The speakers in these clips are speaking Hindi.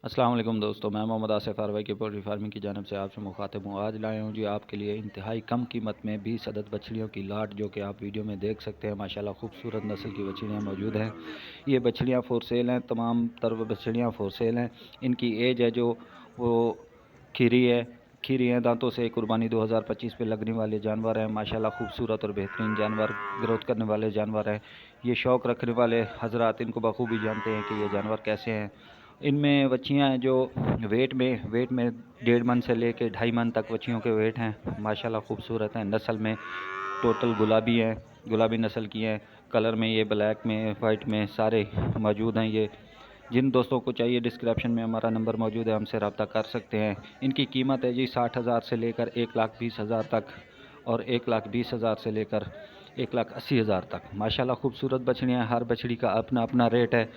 अस्सलाम वालेकुम दोस्तों, मैं मोहम्मद आसिफ आरवाई की पोल्ट्री फार्मिंग की जानिब से आपसे मुखातिब हूँ। आज लाए हूँ जी आपके लिए इंतहाई कम कीमत में 20 अदद बछड़ियों की लाट, जो कि आप वीडियो में देख सकते हैं। माशाल्लाह खूबसूरत नस्ल की बछड़ियाँ मौजूद हैं। ये बछड़ियाँ फॉर सेल हैं, तमाम तर बछड़ियाँ फॉर सेल हैं। इनकी एज है जो वो खीरी है, खीरी हैं दांतों से। कुर्बानी 2025 पे लगने वाले जानवर हैं। माशाल्लाह खूबसूरत और बेहतरीन जानवर, ग्रोथ करने वाले जानवर हैं। ये शौक़ रखने वाले हजरात इनको बखूबी जानते हैं कि ये जानवर कैसे हैं। इनमें बच्चियाँ जो वेट में 1.5 मन से लेके 2.5 मन तक बच्चियों के वेट हैं। माशाल्लाह खूबसूरत हैं। नस्ल में टोटल गुलाबी हैं, गुलाबी नस्ल की हैं। कलर में ये ब्लैक में, वाइट में सारे मौजूद हैं। ये जिन दोस्तों को चाहिए डिस्क्रिप्शन में हमारा नंबर मौजूद है, हमसे रब्ता कर सकते हैं। इनकी कीमत है जी 60,000 से लेकर 1,20,000 तक, और 1,20,000 से लेकर 1,80,000 तक। माशाल्लाह खूबसूरत बछड़ियाँ, हर बछड़ी का अपना अपना रेट है।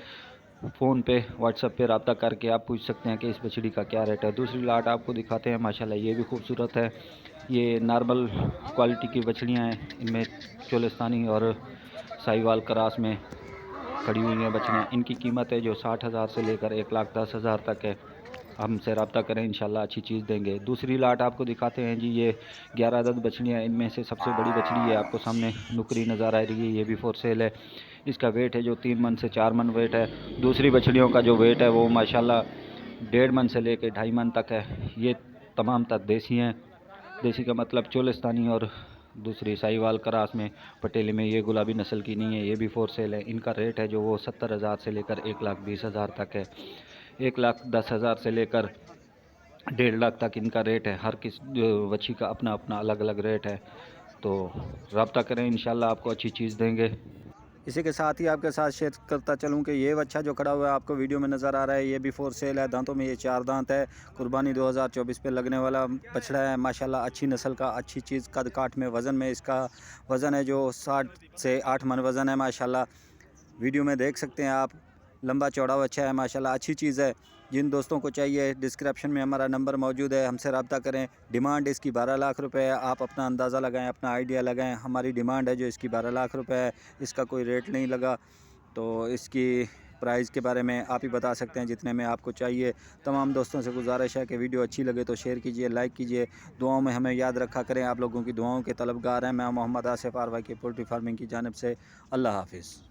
फ़ोन पे व्हाट्सएप पे रब्ता करके आप पूछ सकते हैं कि इस बछड़ी का क्या रेट है। दूसरी लाट आपको दिखाते हैं। माशाल्लाह ये भी खूबसूरत है। ये नॉर्मल क्वालिटी की बछड़ियाँ हैं। इनमें चोलिस्तानी और साहिवाल क्रॉस में खड़ी हुई हैं बछड़ियाँ। इनकी कीमत है जो 60,000 से लेकर 1,10,000 तक है। हमसे रब्ता करें, इंशाल्लाह अच्छी चीज़ देंगे। दूसरी लाट आपको दिखाते हैं जी। ये 11 अदद बछड़ियाँ, इनमें से सबसे बड़ी बछड़ी है, आपको सामने नुकरी नज़र आ रही है। ये भी फॉर सेल है। इसका वेट है जो 3 मन से 4 मन वेट है। दूसरी बछड़ियों का जो वेट है वो माशाल्लाह 1.5 मन से लेकर 2.5 मन तक है। ये तमाम तर देसी हैं। देसी का मतलब चोलिस्तानी और दूसरी साहिवाल क्रॉस में, पटेली में। ये गुलाबी नस्ल की नहीं है, ये भी फॉर सेल है। इनका रेट है जो वो 70,000 से लेकर 1,20,000 तक है। 1,10,000 से लेकर 1.5 लाख तक इनका रेट है। हर किस बच्ची का अपना अपना अलग अलग रेट है। तो रब्ता करें, इंशाल्लाह आपको अच्छी चीज़ देंगे। इसी के साथ ही आपके साथ शेयर करता चलूं कि ये बच्चा जो खड़ा हुआ है आपको वीडियो में नज़र आ रहा है, ये भी फॉर सेल है। दांतों में ये 4 दांत है। कुर्बानी 2024 पे लगने वाला बछड़ा है। माशाल्लाह अच्छी नस्ल का, अच्छी चीज़। कद काठ में, वज़न में इसका वज़न है जो 60 से 8 मन वज़न है। माशाल्लाह वीडियो में देख सकते हैं आप। लंबा चौड़ा बच्चा है, माशाल्लाह अच्छी चीज़ है। जिन दोस्तों को चाहिए डिस्क्रिप्शन में हमारा नंबर मौजूद है, हमसे रब्ता करें। डिमांड इसकी 12 लाख रुपए है। आप अपना अंदाज़ा लगाएं, अपना आइडिया लगाएं। हमारी डिमांड है जो इसकी 12 लाख रुपए है। इसका कोई रेट नहीं लगा, तो इसकी प्राइस के बारे में आप ही बता सकते हैं जितने में आपको चाहिए। तमाम दोस्तों से गुजारिश है कि वीडियो अच्छी लगे तो शेयर कीजिए, लाइक कीजिए। दुआओं में हमें याद रखा करें। आप लोगों की दुआओं के तलबगार हैं। मैं मोहम्मद आसिफ आरवाई की पोल्ट्री फार्मिंग की जानिब से। अल्लाह हाफिज़।